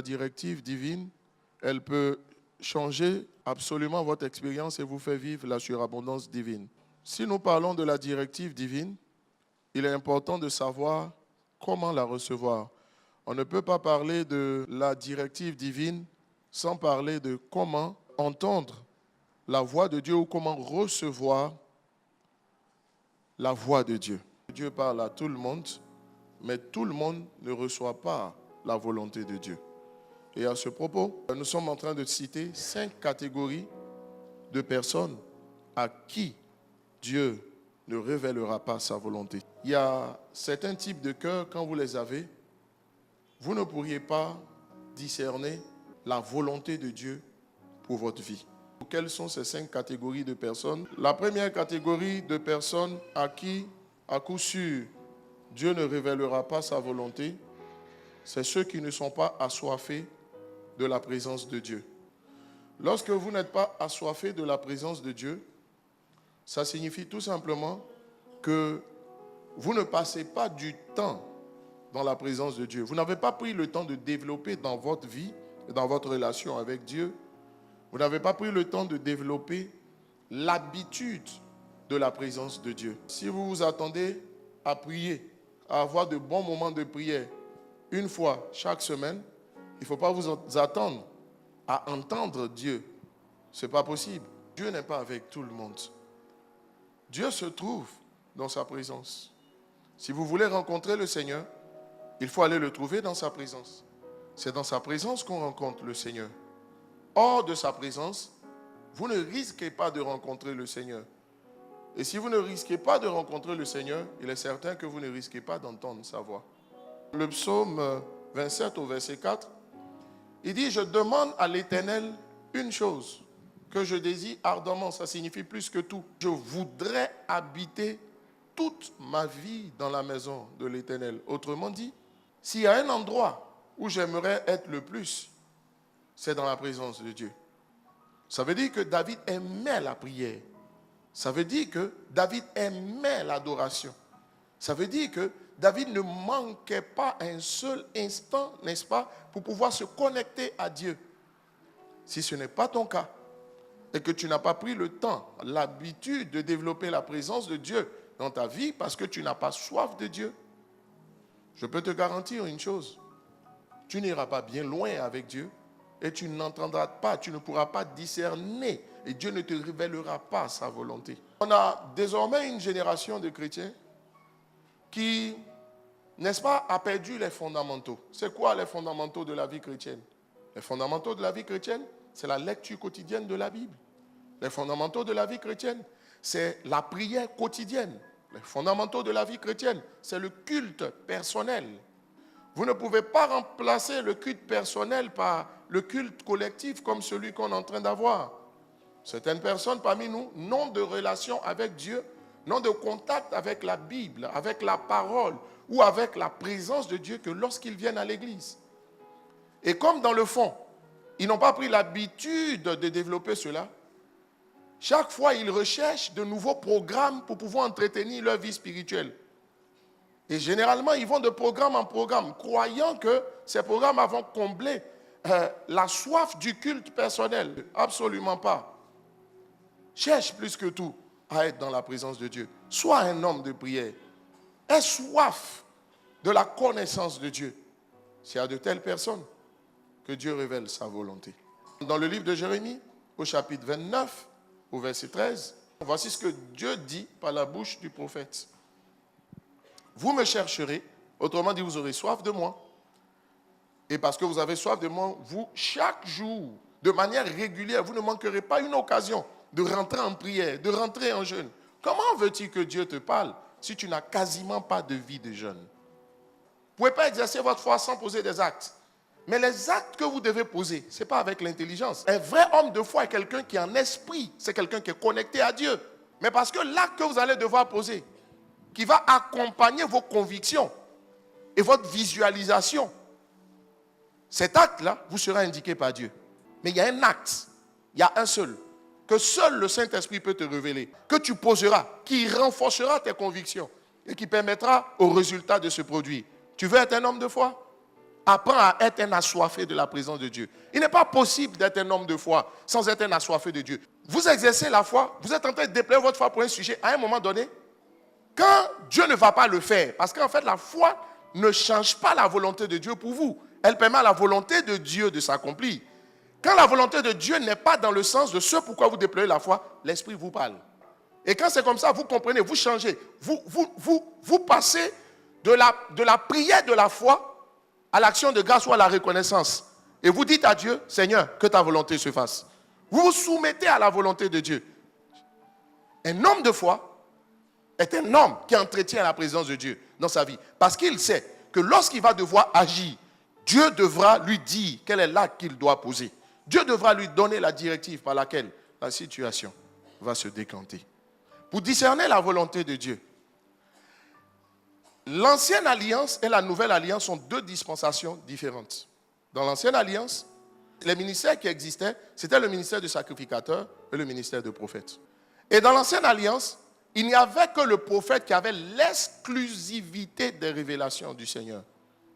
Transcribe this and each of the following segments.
la directive divine, elle peut changer absolument votre expérience et vous faire vivre la surabondance divine. Si nous parlons de la directive divine, il est important de savoir comment la recevoir. On ne peut pas parler de la directive divine sans parler de comment entendre la voix de Dieu ou comment recevoir la voix de Dieu. Dieu parle à tout le monde, mais tout le monde ne reçoit pas la volonté de Dieu. Et à ce propos, nous sommes en train de citer 5 catégories de personnes à qui Dieu ne révélera pas sa volonté. Il y a certains types de cœurs, quand vous les avez, vous ne pourriez pas discerner la volonté de Dieu pour votre vie. Quelles sont ces 5 catégories de personnes? La première catégorie de personnes à qui, à coup sûr, Dieu ne révélera pas sa volonté, c'est ceux qui ne sont pas assoiffés de la présence de Dieu. Lorsque vous n'êtes pas assoiffé de la présence de Dieu, ça signifie tout simplement que vous ne passez pas du temps dans la présence de Dieu. Vous n'avez pas pris le temps de développer dans votre vie, dans votre relation avec Dieu. Vous n'avez pas pris le temps de développer l'habitude de la présence de Dieu. Si vous vous attendez à prier, à avoir de bons moments de prière, une fois chaque semaine, il ne faut pas vous attendre à entendre Dieu. Ce n'est pas possible. Dieu n'est pas avec tout le monde. Dieu se trouve dans sa présence. Si vous voulez rencontrer le Seigneur, il faut aller le trouver dans sa présence. C'est dans sa présence qu'on rencontre le Seigneur. Hors de sa présence, vous ne risquez pas de rencontrer le Seigneur. Et si vous ne risquez pas de rencontrer le Seigneur, il est certain que vous ne risquez pas d'entendre sa voix. Le psaume 27 au verset 4, il dit « Je demande à l'Éternel une chose que je désire ardemment. » Ça signifie plus que tout. « Je voudrais habiter toute ma vie dans la maison de l'Éternel. » Autrement dit, s'il y a un endroit où j'aimerais être le plus, c'est dans la présence de Dieu. Ça veut dire que David aimait la prière. Ça veut dire que David aimait l'adoration. Ça veut dire que David ne manquait pas un seul instant, n'est-ce pas, pour pouvoir se connecter à Dieu. Si ce n'est pas ton cas, et que tu n'as pas pris le temps, l'habitude de développer la présence de Dieu dans ta vie parce que tu n'as pas soif de Dieu, je peux te garantir une chose, tu n'iras pas bien loin avec Dieu et tu n'entendras pas, tu ne pourras pas discerner et Dieu ne te révélera pas sa volonté. On a désormais une génération de chrétiens qui, n'est-ce pas, a perdu les fondamentaux. C'est quoi les fondamentaux de la vie chrétienne? Les fondamentaux de la vie chrétienne, c'est la lecture quotidienne de la Bible. Les fondamentaux de la vie chrétienne, c'est la prière quotidienne. Les fondamentaux de la vie chrétienne, c'est le culte personnel. Vous ne pouvez pas remplacer le culte personnel par le culte collectif comme celui qu'on est en train d'avoir. Certaines personnes parmi nous n'ont de relation avec Dieu, n'ont de contact avec la Bible, avec la parole ou avec la présence de Dieu que lorsqu'ils viennent à l'église. Et comme dans le fond, ils n'ont pas pris l'habitude de développer cela, chaque fois ils recherchent de nouveaux programmes pour pouvoir entretenir leur vie spirituelle. Et généralement, ils vont de programme en programme, croyant que ces programmes vont combler la soif du culte personnel. Absolument pas. Cherche plus que tout à être dans la présence de Dieu. Sois un homme de prière. Aie soif de la connaissance de Dieu. S'il y a de telles personnes, que Dieu révèle sa volonté. Dans le livre de Jérémie, au chapitre 29, au verset 13, voici ce que Dieu dit par la bouche du prophète. Vous me chercherez, autrement dit, vous aurez soif de moi. Et parce que vous avez soif de moi, vous, chaque jour, de manière régulière, vous ne manquerez pas une occasion de rentrer en prière, de rentrer en jeûne. Comment veux-tu que Dieu te parle si tu n'as quasiment pas de vie de jeûne? Vous ne pouvez pas exercer votre foi sans poser des actes. Mais les actes que vous devez poser, ce n'est pas avec l'intelligence. Un vrai homme de foi est quelqu'un qui est en esprit, c'est quelqu'un qui est connecté à Dieu. Mais parce que l'acte que vous allez devoir poser, qui va accompagner vos convictions et votre visualisation, cet acte-là vous sera indiqué par Dieu. Mais il y a un acte, il y a un seul, que seul le Saint-Esprit peut te révéler, que tu poseras, qui renforcera tes convictions et qui permettra au résultat de se produire. Tu veux être un homme de foi? apprend à être un assoiffé de la présence de Dieu. Il n'est pas possible d'être un homme de foi sans être un assoiffé de Dieu. Vous exercez la foi, vous êtes en train de déployer votre foi pour un sujet. À un moment donné, quand Dieu ne va pas le faire, parce qu'en fait la foi ne change pas la volonté de Dieu pour vous. Elle permet à la volonté de Dieu de s'accomplir. Quand la volonté de Dieu n'est pas dans le sens de ce pourquoi vous déployez la foi, l'Esprit vous parle. Et quand c'est comme ça, vous comprenez, vous changez. Vous passez de la prière de la foi à l'action de grâce ou à la reconnaissance. Et vous dites à Dieu, Seigneur, que ta volonté se fasse. Vous vous soumettez à la volonté de Dieu. Un homme de foi est un homme qui entretient la présence de Dieu dans sa vie. Parce qu'il sait que lorsqu'il va devoir agir, Dieu devra lui dire quel est l'acte qu'il doit poser. Dieu devra lui donner la directive par laquelle la situation va se décanter. Pour discerner la volonté de Dieu, l'ancienne alliance et la nouvelle alliance sont deux dispensations différentes. Dans l'ancienne alliance, les ministères qui existaient, c'était le ministère du sacrificateur et le ministère du prophète. Et dans l'ancienne alliance, il n'y avait que le prophète qui avait l'exclusivité des révélations du Seigneur.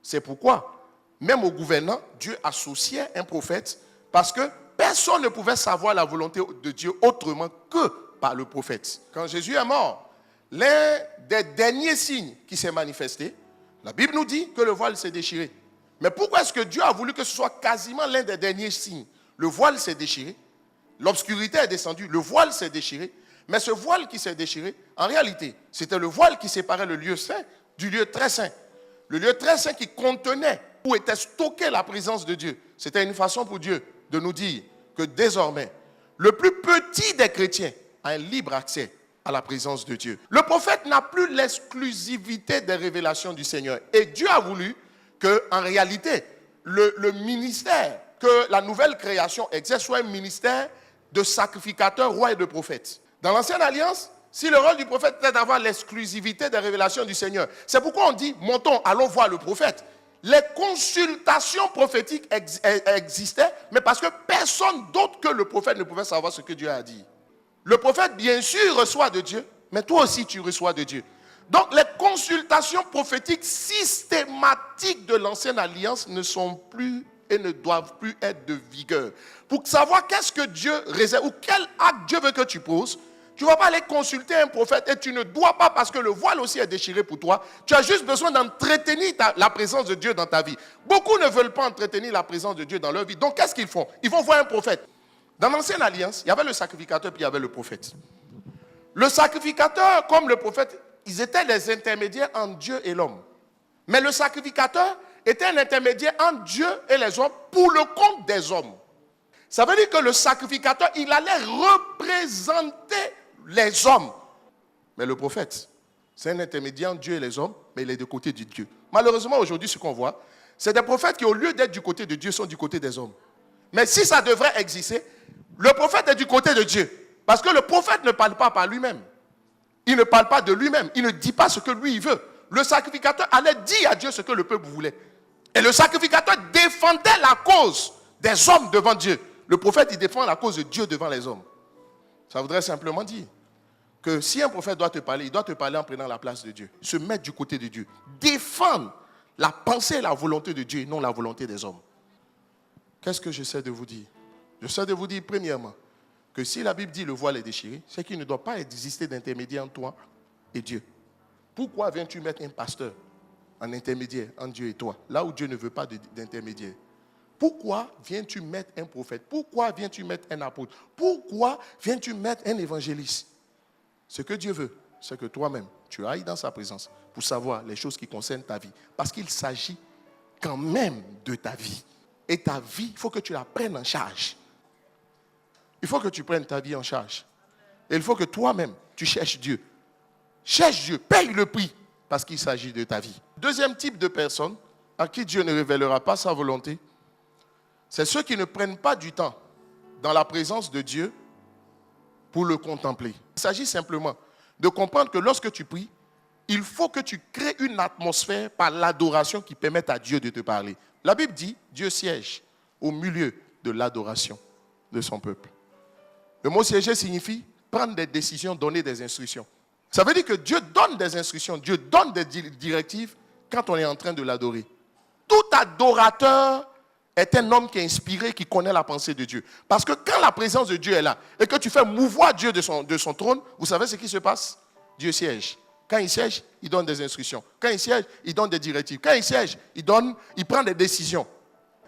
C'est pourquoi, même au gouvernant, Dieu associait un prophète parce que personne ne pouvait savoir la volonté de Dieu autrement que par le prophète. Quand Jésus est mort, l'un des derniers signes qui s'est manifesté, la Bible nous dit que le voile s'est déchiré. Mais pourquoi est-ce que Dieu a voulu que ce soit quasiment l'un des derniers signes? Le voile s'est déchiré, l'obscurité est descendue, le voile s'est déchiré. Mais ce voile qui s'est déchiré, en réalité, c'était le voile qui séparait le lieu saint du lieu très saint. Le lieu très saint qui contenait, où était stockée la présence de Dieu. C'était une façon pour Dieu de nous dire que désormais, le plus petit des chrétiens a un libre accès à la présence de Dieu. Le prophète n'a plus l'exclusivité des révélations du Seigneur. Et Dieu a voulu que, en réalité, le ministère que la nouvelle création exerce soit un ministère de sacrificateur, roi et de prophète. Dans l'ancienne alliance, si le rôle du prophète était d'avoir l'exclusivité des révélations du Seigneur, c'est pourquoi on dit, montons, allons voir le prophète. Les consultations prophétiques existaient, mais parce que personne d'autre que le prophète ne pouvait savoir ce que Dieu a dit. Le prophète, bien sûr, reçoit de Dieu, mais toi aussi, tu reçois de Dieu. Donc, les consultations prophétiques systématiques de l'ancienne alliance ne sont plus et ne doivent plus être de vigueur. Pour savoir qu'est-ce que Dieu réserve ou quel acte Dieu veut que tu poses, tu ne vas pas aller consulter un prophète et tu ne dois pas, parce que le voile aussi est déchiré pour toi, tu as juste besoin d'entretenir la présence de Dieu dans ta vie. Beaucoup ne veulent pas entretenir la présence de Dieu dans leur vie. Donc, qu'est-ce qu'ils font? Ils vont voir un prophète. Dans l'ancienne alliance, il y avait le sacrificateur puis il y avait le prophète. Le sacrificateur, comme le prophète, ils étaient les intermédiaires entre Dieu et l'homme. Mais le sacrificateur était un intermédiaire entre Dieu et les hommes pour le compte des hommes. Ça veut dire que le sacrificateur, il allait représenter les hommes. Mais le prophète, c'est un intermédiaire entre Dieu et les hommes, mais il est du côté de Dieu. Malheureusement, aujourd'hui, ce qu'on voit, c'est des prophètes qui, au lieu d'être du côté de Dieu, sont du côté des hommes. Mais si ça devrait exister, le prophète est du côté de Dieu. Parce que le prophète ne parle pas par lui-même. Il ne parle pas de lui-même. Il ne dit pas ce que lui, il veut. Le sacrificateur allait dire à Dieu ce que le peuple voulait. Et le sacrificateur défendait la cause des hommes devant Dieu. Le prophète, il défend la cause de Dieu devant les hommes. Ça voudrait simplement dire que si un prophète doit te parler, il doit te parler en prenant la place de Dieu. Se mettre du côté de Dieu. Défendre la pensée et la volonté de Dieu et non la volonté des hommes. Qu'est-ce que j'essaie de vous dire? J'essaie de vous dire, premièrement, que si la Bible dit le voile est déchiré, c'est qu'il ne doit pas exister d'intermédiaire entre toi et Dieu. Pourquoi viens-tu mettre un pasteur en intermédiaire entre Dieu et toi, là où Dieu ne veut pas d'intermédiaire? Pourquoi viens-tu mettre un prophète? Pourquoi viens-tu mettre un apôtre? Pourquoi viens-tu mettre un évangéliste? Ce que Dieu veut, c'est que toi-même, tu ailles dans sa présence pour savoir les choses qui concernent ta vie. Parce qu'il s'agit quand même de ta vie. Et ta vie, il faut que tu la prennes en charge. Il faut que tu prennes ta vie en charge. Et il faut que toi-même, tu cherches Dieu. Cherche Dieu, paye le prix, parce qu'il s'agit de ta vie. Deuxième type de personne à qui Dieu ne révélera pas sa volonté, c'est ceux qui ne prennent pas du temps dans la présence de Dieu pour le contempler. Il s'agit simplement de comprendre que lorsque tu pries, il faut que tu crées une atmosphère par l'adoration qui permette à Dieu de te parler. La Bible dit, Dieu siège au milieu de l'adoration de son peuple. Le mot siéger signifie prendre des décisions, donner des instructions. Ça veut dire que Dieu donne des instructions, Dieu donne des directives quand on est en train de l'adorer. tout adorateur est un homme qui est inspiré, qui connaît la pensée de Dieu. Parce que quand la présence de Dieu est là et que tu fais mouvoir Dieu de son trône, vous savez ce qui se passe? Dieu siège. Quand il siège, il donne des instructions. Quand il siège, il donne des directives. Quand il siège, il prend des décisions.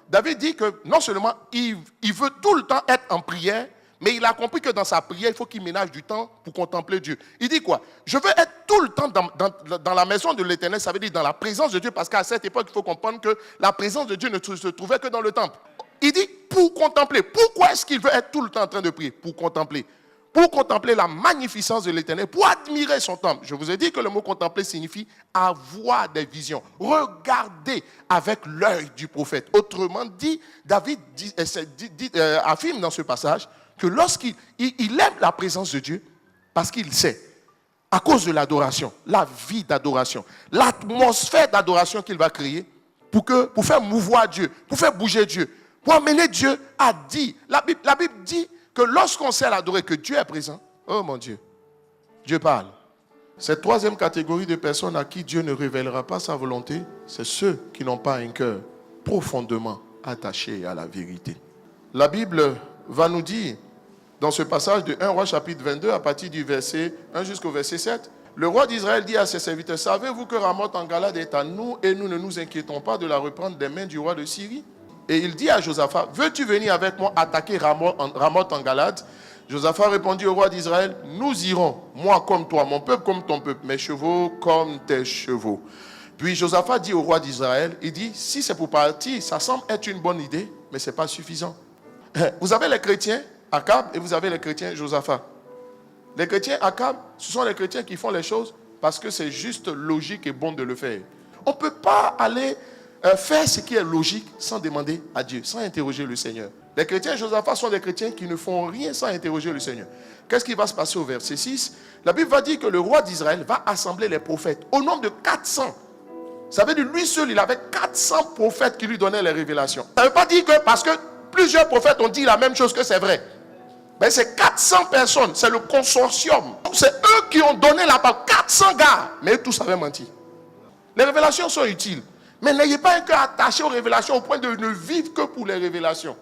David dit que non seulement il veut tout le temps être en prière, mais il a compris que dans sa prière, il faut qu'il ménage du temps pour contempler Dieu. Il dit quoi? Je veux être tout le temps dans la maison de l'Éternel, ça veut dire dans la présence de Dieu, parce qu'à cette époque, il faut comprendre que la présence de Dieu ne se trouvait que dans le temple. Il dit pour contempler. Pourquoi est-ce qu'il veut être tout le temps en train de prier? Pour contempler. Pour contempler la magnificence de l'Éternel, pour admirer son temple. Je vous ai dit que le mot contempler signifie avoir des visions, regarder avec l'œil du prophète. Autrement dit, David affirme dans ce passage que lorsqu'il aime la présence de Dieu, parce qu'il sait, à cause de l'adoration, la vie d'adoration, l'atmosphère d'adoration qu'il va créer, pour faire mouvoir Dieu, pour faire bouger Dieu, pour amener Dieu à dire. La Bible dit que lorsqu'on sait l'adorer, que Dieu est présent, oh mon Dieu, Dieu parle. Cette troisième catégorie de personnes à qui Dieu ne révélera pas sa volonté, c'est ceux qui n'ont pas un cœur profondément attaché à la vérité. La Bible va nous dire, dans ce passage de 1 Roi chapitre 22, à partir du verset 1 jusqu'au verset 7, le roi d'Israël dit à ses serviteurs, savez-vous que Ramoth en Galade est à nous et nous ne nous inquiétons pas de la reprendre des mains du roi de Syrie? Et il dit à Josaphat, veux-tu venir avec moi attaquer Ramoth en Galade? Josaphat répondit au roi d'Israël, nous irons, moi comme toi, mon peuple comme ton peuple, mes chevaux comme tes chevaux. Puis Josaphat dit au roi d'Israël, il dit, si c'est pour partir, ça semble être une bonne idée, mais ce n'est pas suffisant. Vous avez les chrétiens Akab et vous avez les chrétiens Josaphat. Les chrétiens Akab, ce sont les chrétiens qui font les choses parce que c'est juste logique et bon de le faire. On ne peut pas aller faire ce qui est logique sans demander à Dieu, sans interroger le Seigneur. Les chrétiens Josaphat sont des chrétiens qui ne font rien sans interroger le Seigneur. Qu'est-ce qui va se passer au verset 6? La Bible va dire que le roi d'Israël va assembler les prophètes au nombre de 400. Ça veut dire lui seul, il avait 400 prophètes qui lui donnaient les révélations. Ça ne veut pas dire que parce que plusieurs prophètes ont dit la même chose que c'est vrai. Mais c'est 400 personnes, c'est le consortium. C'est eux qui ont donné la parole. 400 gars, mais eux tous avaient menti. Les révélations sont utiles. Mais n'ayez pas un cœur attaché aux révélations au point de ne vivre que pour les révélations.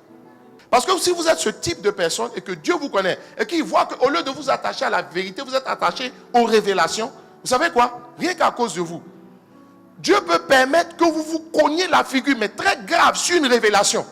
Parce que si vous êtes ce type de personne et que Dieu vous connaît et qu'il voit qu'au lieu de vous attacher à la vérité, vous êtes attaché aux révélations, vous savez quoi? Rien qu'à cause de vous. Dieu peut permettre que vous vous cogniez la figure, mais très grave, sur une révélation.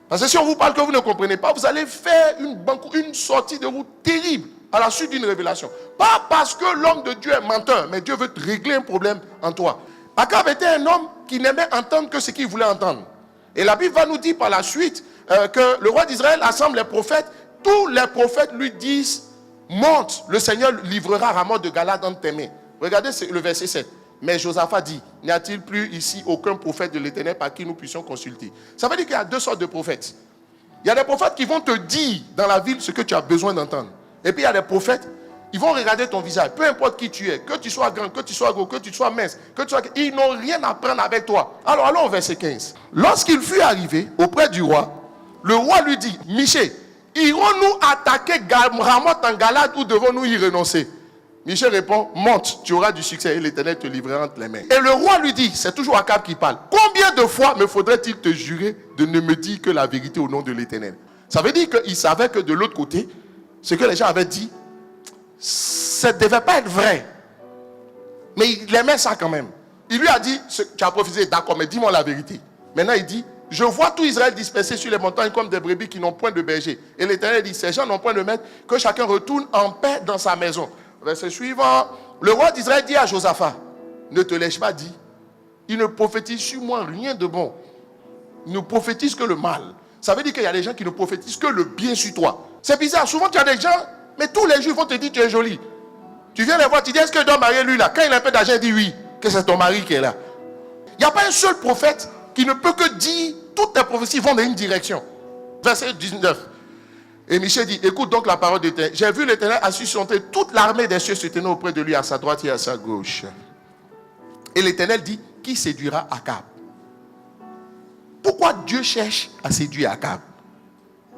Parce que si on vous parle que vous ne comprenez pas, vous allez faire une sortie de route terrible à la suite d'une révélation. Pas parce que l'homme de Dieu est menteur, mais Dieu veut te régler un problème en toi. Akab était un homme qui n'aimait entendre que ce qu'il voulait entendre. Et la Bible va nous dire par la suite que le roi d'Israël assemble les prophètes. Tous les prophètes lui disent, monte, le Seigneur livrera Ramoth de Galade entre tes mains. Regardez le verset 7. Mais Josaphat dit, n'y a-t-il plus ici aucun prophète de l'Éternel par qui nous puissions consulter? Ça veut dire qu'il y a deux sortes de prophètes. Il y a des prophètes qui vont te dire dans la ville ce que tu as besoin d'entendre. Et puis il y a des prophètes, ils vont regarder ton visage, peu importe qui tu es, que tu sois grand, que tu sois gros, que tu sois mince, ils n'ont rien à prendre avec toi. Alors allons au verset 15. Lorsqu'il fut arrivé auprès du roi, le roi lui dit, Michée, irons-nous attaquer Ramoth en Galade ou devons-nous y renoncer? Michel répond, monte, tu auras du succès et l'Éternel te livrera entre les mains. Et le roi lui dit, c'est toujours Akab qui parle, combien de fois me faudrait-il te jurer de ne me dire que la vérité au nom de l'Éternel? Ça veut dire qu'il savait que de l'autre côté, ce que les gens avaient dit, ça ne devait pas être vrai. Mais il aimait ça quand même. Il lui a dit, tu as prophétisé, d'accord, mais dis-moi la vérité. Maintenant il dit, je vois tout Israël dispersé sur les montagnes comme des brebis qui n'ont point de berger. Et l'Éternel dit, ces gens n'ont point de maître, que chacun retourne en paix dans sa maison. Verset suivant, le roi d'Israël dit à Josaphat, ne te l'ai-je pas dit? Il ne prophétise sur moi rien de bon. Il ne prophétise que le mal. Ça veut dire qu'il y a des gens qui ne prophétisent que le bien sur toi. C'est bizarre, souvent tu as des gens, mais tous les jours ils vont te dire tu es jolie. Tu viens les voir, tu dis est-ce que je dois marier lui là? Quand il a un peu d'argent, il dit oui, que c'est ton mari qui est là. Il n'y a pas un seul prophète qui ne peut que dire, toutes tes prophéties vont dans une direction. Verset 19. Et Michel dit, écoute donc la parole de l'Éternel. J'ai vu l'Éternel assis sur son trône, toute l'armée des cieux se tenait auprès de lui, à sa droite et à sa gauche. Et l'Éternel dit, qui séduira Akab? Pourquoi Dieu cherche à séduire Akab?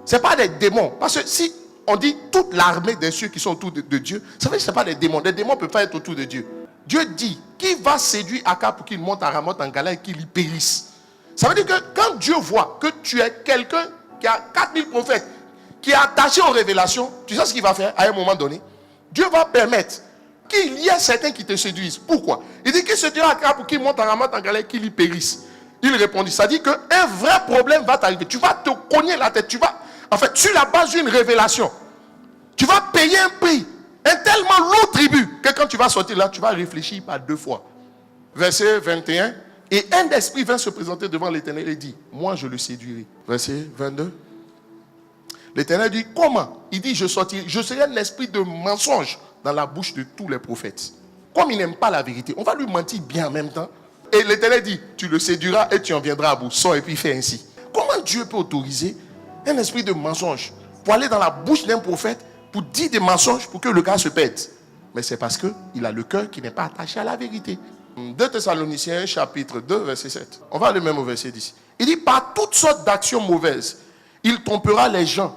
Ce n'est pas des démons. Parce que si on dit toute l'armée des cieux qui sont autour de Dieu, ça veut dire que ce n'est pas des démons. Des démons ne peuvent pas être autour de Dieu. Dieu dit, qui va séduire Akab pour qu'il monte à Ramoth en Galère et qu'il y périsse? Ça veut dire que quand Dieu voit que tu es quelqu'un qui a 4000 prophètes, qui est attaché aux révélations, tu sais ce qu'il va faire à un moment donné? Dieu va permettre qu'il y ait certains qui te séduisent. Pourquoi? Il dit qu'il se dira Akab pour qu'il monte à Ramoth en Galère et qu'il y périsse. Il répondit, ça dit qu'un vrai problème va t'arriver. Tu vas te cogner la tête. En fait, sur la base d'une révélation, tu vas payer un prix, un tellement lourd tribut, que quand tu vas sortir là, tu vas réfléchir par 2 fois. Verset 21. Et un esprit vint se présenter devant l'Éternel et dit, moi je le séduirai. Verset 22. L'Éternel dit, comment? Il dit, je serai un esprit de mensonge dans la bouche de tous les prophètes. Comme il n'aime pas la vérité, on va lui mentir bien en même temps. Et l'Éternel dit, tu le séduiras et tu en viendras à bout. Sors et puis fais ainsi. Comment Dieu peut autoriser un esprit de mensonge pour aller dans la bouche d'un prophète, pour dire des mensonges, pour que le gars se pète? Mais c'est parce qu'il a le cœur qui n'est pas attaché à la vérité. 2 Thessaloniciens chapitre 2 verset 7. On va aller même au verset 10. Il dit, par toutes sortes d'actions mauvaises, il trompera les gens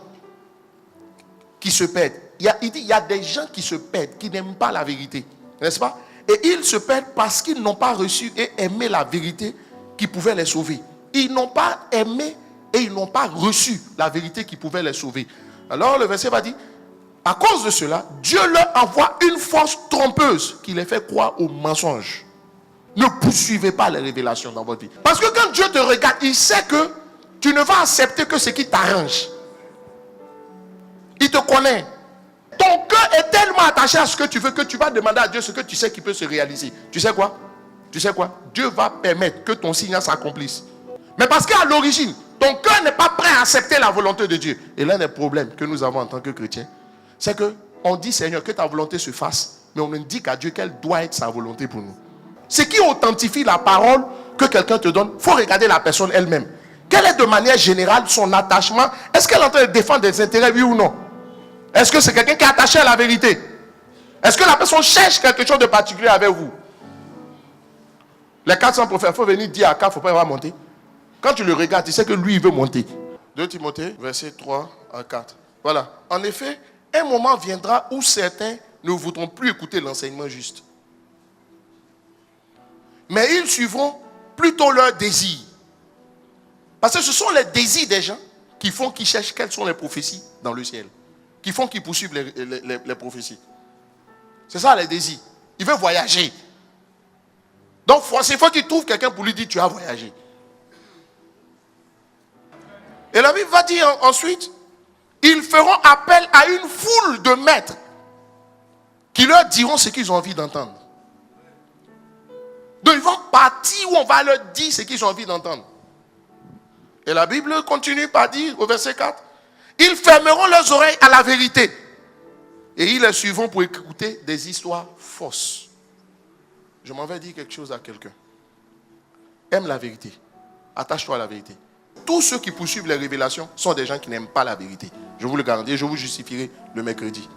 qui se perdent. Il dit, il y a des gens qui se perdent, qui n'aiment pas la vérité. N'est-ce pas? Et ils se perdent parce qu'ils n'ont pas reçu et aimé la vérité qui pouvait les sauver. Ils n'ont pas aimé et ils n'ont pas reçu la vérité qui pouvait les sauver. Alors le verset va dire, à cause de cela, Dieu leur envoie une force trompeuse qui les fait croire aux mensonges. Ne poursuivez pas les révélations dans votre vie. Parce que quand Dieu te regarde, il sait que tu ne vas accepter que ce qui t'arrange. Il te connaît. Ton cœur est tellement attaché à ce que tu veux que tu vas demander à Dieu ce que tu sais qui peut se réaliser. Tu sais quoi? Tu sais quoi? Dieu va permettre que ton signe s'accomplisse. Mais parce qu'à l'origine, ton cœur n'est pas prêt à accepter la volonté de Dieu. Et l'un des problèmes que nous avons en tant que chrétiens, c'est qu'on dit, Seigneur, que ta volonté se fasse, mais on indique à Dieu quelle doit être sa volonté pour nous. Ce qui authentifie la parole que quelqu'un te donne, il faut regarder la personne elle-même. Quel est de manière générale son attachement? Est-ce qu'elle est en train de défendre des intérêts, oui ou non? Est-ce que c'est quelqu'un qui est attaché à la vérité? Est-ce que la personne cherche quelque chose de particulier avec vous? Les 400 prophètes, il faut venir dire à Akab, il ne faut pas y avoir monter. Quand tu le regardes, tu sais que lui, il veut monter. 2 Timothée, verset 3 à 4. Voilà. En effet, un moment viendra où certains ne voudront plus écouter l'enseignement juste. Mais ils suivront plutôt leurs désirs. Parce que ce sont les désirs des gens qui font qu'ils cherchent quelles sont les prophéties dans le ciel. Qui font qu'ils poursuivent les prophéties. C'est ça les désirs. Il veut voyager. Donc il faut qu'il trouve quelqu'un pour lui dire tu as voyagé. Et la Bible va dire ensuite, ils feront appel à une foule de maîtres qui leur diront ce qu'ils ont envie d'entendre. Donc ils vont partir où on va leur dire ce qu'ils ont envie d'entendre. Et la Bible continue par dire au verset 4, ils fermeront leurs oreilles à la vérité et ils les suivront pour écouter des histoires fausses. Je m'en vais dire quelque chose à quelqu'un. Aime la vérité. Attache-toi à la vérité. Tous ceux qui poursuivent les révélations sont des gens qui n'aiment pas la vérité. Je vous le garantis et je vous justifierai le mercredi.